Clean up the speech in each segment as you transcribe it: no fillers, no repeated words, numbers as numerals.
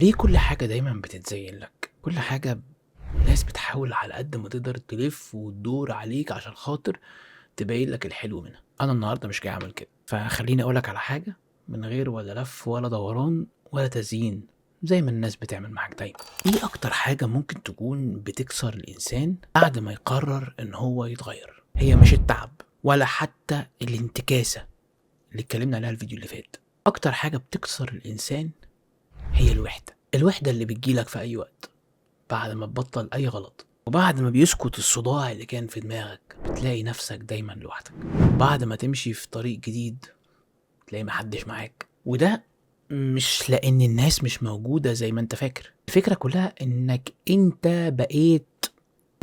ليه كل حاجة دايمًا بتتزين لك؟ كل حاجة الناس بتحاول على قد ما تقدر تلف وتدور عليك عشان خاطر تبين لك الحلو منها. أنا النهارده مش جاي أعمل كده، فخلّيني أقول لك على حاجة من غير ولا لف ولا دوران ولا تزيين، زي ما الناس بتعمل معاك دايمًا. إيه أكتر حاجة ممكن تكون بتكسر الإنسان بعد ما يقرر إن هو يتغير؟ هي مش التعب ولا حتى الانتكاسة اللي اتكلمنا عليها الفيديو اللي فات. أكتر حاجة بتكسر الإنسان هي الوحدة اللي بتيجي لك في أي وقت، بعد ما تبطّل أي غلط، وبعد ما بيسكت الصداع اللي كان في دماغك، بتلاقي نفسك دايمًا لوحدك، بعد ما تمشي في طريق جديد تلاقي ما حدش معاك، وده مش لإن الناس مش موجودة زي ما أنت فاكر، الفكرة كلّها إنك أنت بقيت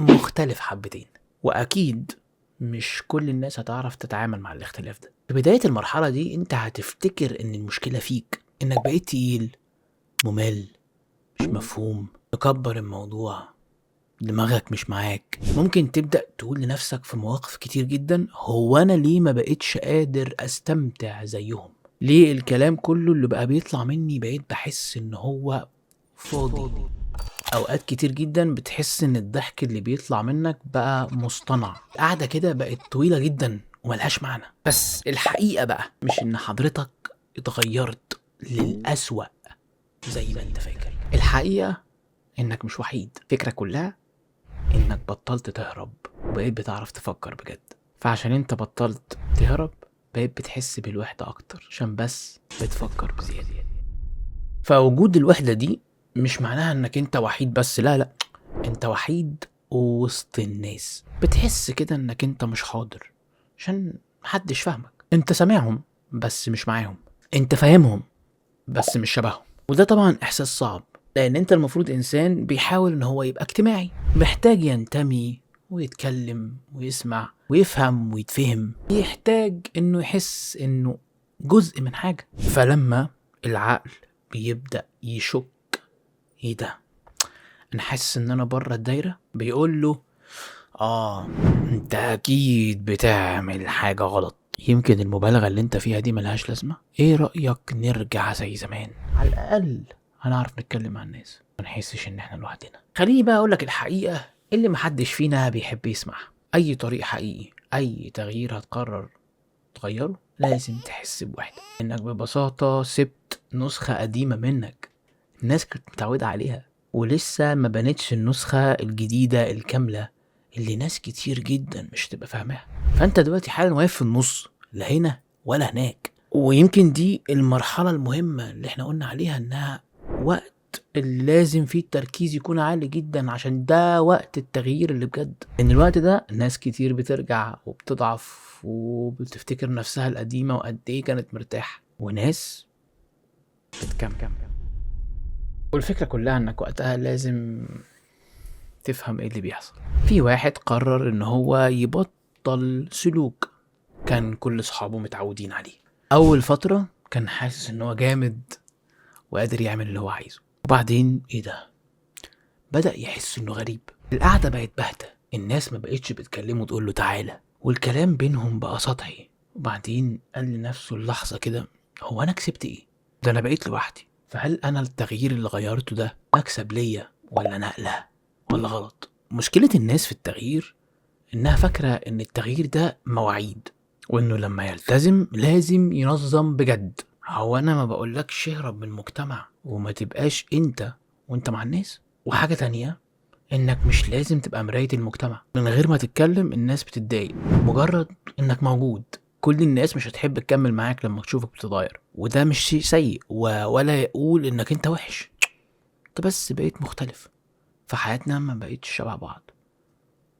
مختلف حبّتين، وأكيد مش كل الناس هتعرف تتعامل مع الاختلاف ده. في بداية المرحلة دي أنت هتفتكر إن المشكلة فيك، إنك بقيت تقيل، مُمِل، مش مفهوم، تكبر الموضوع، دماغك مش معاك. ممكن تبدأ تقول لنفسك في مواقف كتير جدا، هو أنا ليه ما بقيتش قادر أستمتع زيهم؟ ليه الكلام كله اللي بقى بيطلع مني بقيت بحس إن هو فاضي؟ أوقات كتير جدا بتحس إن الضحك اللي بيطلع منك بقى مصطنع، القعدة كده بقت طويلة جدا وملهاش معنى. بس الحقيقة بقى مش إن حضرتك اتغيرت للأسوأ زي ما انت فاكر. الحقيقة انك مش وحيد، الفكرة كلها انك بطلت تهرب وبقيت بتعرف تفكر بجد. فعشان انت بطلت تهرب بقيت بتحس بالوحدة اكتر، عشان بس بتفكر بزيادة. فوجود الوحدة دي مش معناها انك انت وحيد بس، لا لا، انت وحيد وسط الناس. بتحس كده انك انت مش حاضر عشان محدش فاهمك، انت سامعهم بس مش معاهم، انت فاهمهم بس مش شبههم. وده طبعا احساس صعب، لان انت المفروض انسان بيحاول ان هو يبقى اجتماعي، محتاج ينتمي ويتكلم ويسمع ويفهم ويتفهم، يحتاج انه يحس انه جزء من حاجة. فلما العقل بيبدأ يشك، ايه ده، انا حاسس ان انا بره الدايرة، بيقول له انت اكيد بتعمل حاجة غلط، يمكن المبالغة اللي انت فيها دي ملهاش لازمة، ايه رأيك نرجع زي زمان؟ على الاقل هنعرف نتكلم مع الناس ما نحسش ان احنا لوحدنا. خليني بقى اقولك الحقيقة اللي محدش فينا بيحب يسمعها. اي طريق حقيقي، اي تغيير هتقرر تغيره، لازم تحس بوحدة، انك ببساطة سبت نسخة قديمة منك الناس كانت متعودة عليها، ولسه ما بنتش النسخة الجديدة الكاملة اللي ناس كتير جدا مش تبقى فاهماها. فانت دلوقتي حالا واقف في النص، لا هنا ولا هناك. ويمكن دي المرحلة المهمة اللي احنا قلنا عليها انها وقت اللي لازم فيه التركيز يكون عالي جدا، عشان ده وقت التغيير اللي بجد. ان الوقت ده ناس كتير بترجع وبتضعف وبتفتكر نفسها القديمة وقد ايه كانت مرتاحة، وناس بتكمل. والفكرة كلها انك وقتها لازم تفهم ايه اللي بيحصل. في واحد قرر ان هو يبطل سلوك كان كل صحابه متعودين عليه. اول فترة كان حاسس ان هو جامد وقادر يعمل اللي هو عايزه، وبعدين ايه ده، بدأ يحس انه غريب. القعدة بقت باهتة، الناس ما بقتش بتكلمه تقول له تعالى، والكلام بينهم بقى سطحي. وبعدين قال لنفسه اللحظة كده، هو انا كسبت ايه؟ ده انا بقيت لوحدي. فهل انا التغيير اللي غيرته ده مكسب ليا ولا نقلة ولا غلط؟ مشكلة الناس في التغيير انها فاكرة ان التغيير ده مواعيد، وانه لما يلتزم لازم ينظم بجد. هو انا ما بقولكش اهرب من المجتمع وما تبقاش انت وانت مع الناس. وحاجة تانية، انك مش لازم تبقى مراية المجتمع. من غير ما تتكلم الناس بتتضايق، مجرد انك موجود كل الناس مش هتحب تكمل معاك لما تشوفك بتتغير. وده مش شيء سيء ولا يقول انك انت وحش، انت بس بقيت مختلف، فحياتنا ما بقيتش شبه بعض،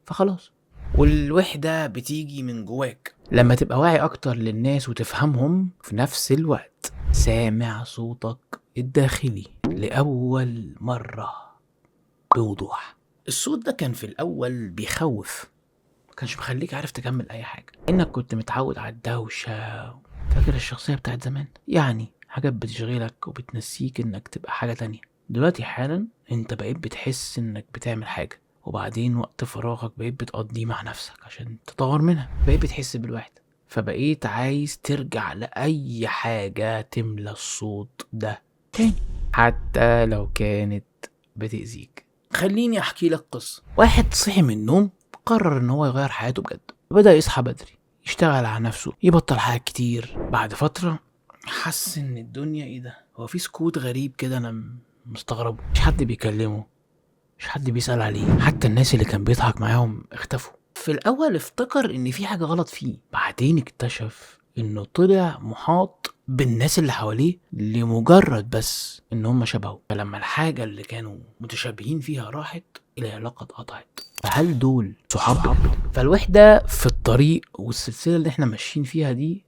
فخلاص. والوحدة بتيجي من جواك لما تبقى واعي اكتر للناس وتفهمهم، في نفس الوقت سامع صوتك الداخلي لأول مرة بوضوح. الصوت ده كان في الأول بيخوف، مكانش مخليك عارف تكمل أي حاجة، إنك كنت متعود على الدوشة. فاكر الشخصية بتاعت زمان، يعني حاجات بتشغلك وبتنسيك إنك تبقى حاجة تانية. دلوقتي حالا أنت بقيت بتحس إنك بتعمل حاجة، وبعدين وقت فراغك بقيت بتقضيه مع نفسك عشان تطور منها. بقيت بتحس بالوحدة، فبقيت عايز ترجع لأي حاجة تملى الصوت ده تاني. حتى لو كانت بتأذيك. خليني احكي لك قصة. واحد صحي من النوم قرر ان هو يغير حياته بجد، بدأ يصحى بدري، يشتغل على نفسه، يبطل حاجات كتير. بعد فترة حس ان الدنيا ايه ده، هو في سكوت غريب كده انا مستغربه. مش حد بيكلمه، مش حد بيسأل عليه، حتى الناس اللي كان بيضحك معاهم اختفوا. في الاول افتكر ان في حاجة غلط فيه، بعدين اكتشف انه طلع محاط بالناس اللي حواليه لمجرد بس ان هم شبهه. فلما الحاجة اللي كانوا متشابهين فيها راحت، العلاقة اتقطعت. فهل دول صحاب؟ فالوحدة في الطريق والسلسلة اللي احنا ماشيين فيها دي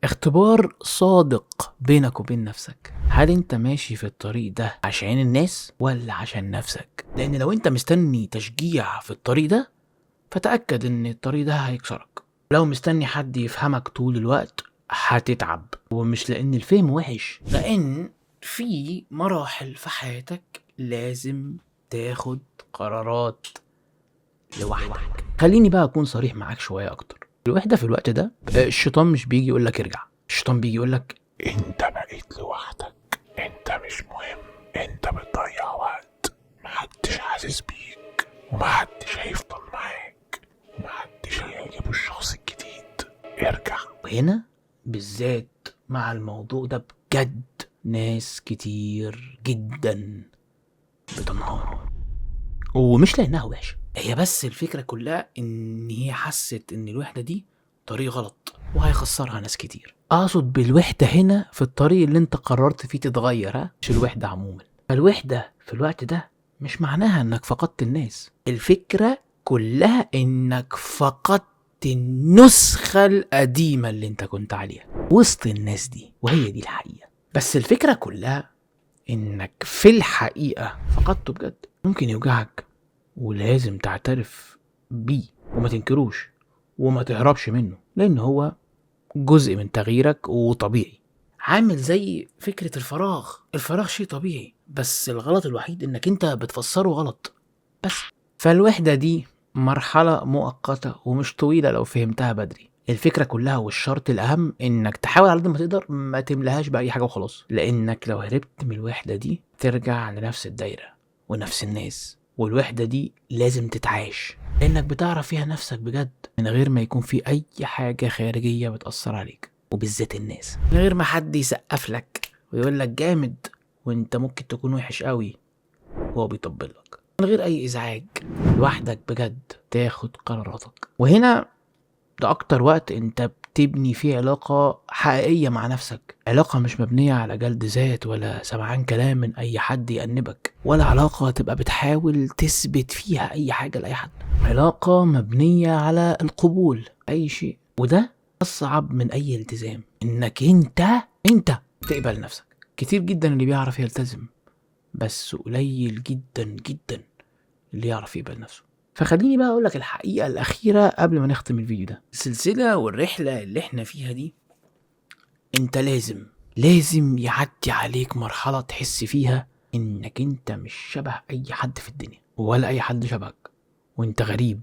اختبار صادق بينك وبين نفسك. هل انت ماشي في الطريق ده عشان الناس ولا عشان نفسك؟ لان لو انت مستني تشجيع في الطريق ده، فتأكد ان الطريق ده هيكسرك. لو مستني حد يفهمك طول الوقت، هتتعب. ومش لان الفهم وحش، لان في مراحل في حياتك لازم تاخد قرارات لوحدك. خليني بقى اكون صريح معاك شوية اكتر. الوحدة في الوقت ده، الشيطان مش بيجي يقولك ارجع، الشيطان بيجي يقولك انت بقيت لوحدك، انت مش مهم، انت بتضيع وقت، محدش حاسس بيك ومحدش هيفضل معاك ومحدش هيعجبه الشخص الجديد، ارجع. وهنا بالذات مع الموضوع ده بجد ناس كتير جدا بتنهار، ومش لانها وحشه، هي بس الفكره كلها ان هي حست ان الوحده دي طريق غلط وهيخسرها ناس كتير. اقصد بالوحده هنا في الطريق اللي انت قررت فيه تتغير، مش الوحده عموما. فالوحده في الوقت ده مش معناها انك فقدت الناس، الفكره كلها انك فقدت النسخة القديمة اللي انت كنت عليها وسط الناس دي، وهي دي الحقيقة. بس الفكرة كلها انك في الحقيقة فقدته بجد. ممكن يوجعك ولازم تعترف بيه وما تنكروش وما تهربش منه، لان هو جزء من تغييرك وطبيعي. عامل زي فكرة الفراغ شيء طبيعي، بس الغلط الوحيد انك انت بتفسره غلط بس. فالوحدة دي مرحلة مؤقتة ومش طويلة لو فهمتها بدري. الفكرة كلها والشرط الأهم إنك تحاول على قد ما تقدر ما تملهاش بأي حاجة وخلاص، لأنك لو هربت من الوحدة دي ترجع لنفس الدايرة ونفس الناس. والوحدة دي لازم تتعاش، لأنك بتعرف فيها نفسك بجد من غير ما يكون في أي حاجة خارجية بتأثر عليك، وبالذات الناس، من غير ما حد يسقف لك ويقول لك جامد وانت ممكن تكون وحش قوي وهو بيطبلك، من غير اي ازعاج. لوحدك بجد تاخد قراراتك. وهنا ده اكتر وقت انت بتبني فيه علاقة حقيقية مع نفسك، علاقة مش مبنية على جلد ذات ولا سمعان كلام من اي حد يأنبك، ولا علاقة تبقى بتحاول تثبت فيها اي حاجة لأي حد. علاقة مبنية على القبول اي شيء، وده اصعب من اي التزام، انك انت تقبل نفسك. كتير جدا اللي بيعرف يلتزم، بس قليل جدا جدا اللي يعرف يقبل نفسه. فخليني بقى اقولك الحقيقة الاخيرة قبل ما نختم الفيديو ده. السلسلة والرحلة اللي احنا فيها دي، انت لازم يعدي عليك مرحلة تحس فيها انك انت مش شبه اي حد في الدنيا ولا اي حد شبهك، وانت غريب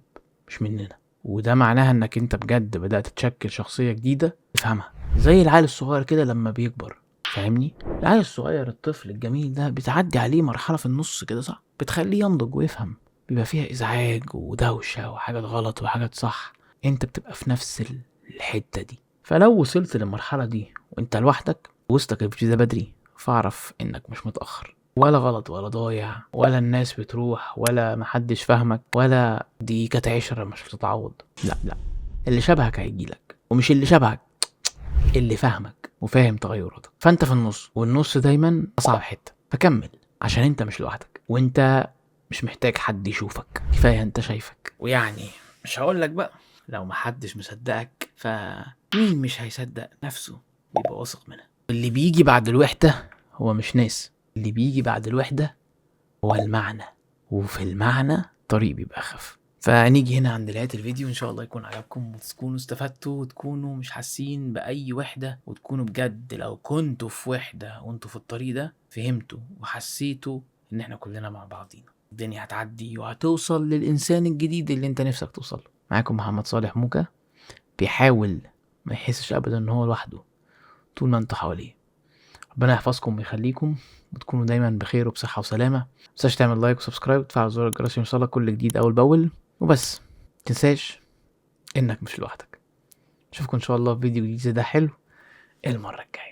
مش مننا. وده معناها انك انت بجد بدأت تشكل شخصية جديدة تفهمها، زي العيل الصغير كده لما بيكبر. فاهمني؟ العيل الصغير الطفل الجميل ده بتعدي عليه مرحلة في النص كده، صح؟ بتخليه ينضج ويفهم، بيبقى فيها ازعاج ودوشة وحاجات غلط وحاجات صح. انت بتبقى في نفس الحتة دي. فلو وصلت للمرحلة دي وانت لوحدك وسطك الفيديو ده بدري، فاعرف انك مش متأخر ولا غلط ولا ضايع ولا الناس بتروح ولا محدش فاهمك ولا دي كانت عشرة مش بتتعوض. لا، اللي شبهك هيجيلك، ومش اللي شبهك، اللي فاهمك وفاهم تغيراتك. فانت في النص، والنص دايما اصعب حته. فكمل عشان انت مش لوحدك، وانت مش محتاج حد يشوفك، كفايه انت شايفك. ويعني مش هقولك بقى لو محدش مصدقك، فمين مش هيصدق نفسه ويبقى واثق منها. اللي بيجي بعد الوحده هو مش ناس، اللي بيجي بعد الوحده هو المعنى، وفي المعنى طريق بيبقى اخف. فنيجي هنا عند نهاية الفيديو، ان شاء الله يكون عجبكم وتكونوا استفدتوا وتكونوا مش حاسين بأي وحدة، وتكونوا بجد لو كنتوا في وحدة وانتوا في الطريق ده فهمتوا وحسيتوا ان احنا كلنا مع بعضينا. الدنيا هتعدي وهتوصل للإنسان الجديد اللي انت نفسك توصل له. معاكم محمد صالح موكا، بيحاول ما يحسش ابدا ان هو لوحده طول ما انتوا حواليه. ربنا يحفظكم ويخليكم وتكونوا دايما بخير وبصحة وسلامة. متنساش تعمل لايك وسبسكرايب وتفعل زر الجرس عشان يوصلك كل جديد أول بأول. وبس متنساش إنك مش لوحدك. أشوفكم إن شاء الله في فيديو جديد زي ده حلو المرة الجاية.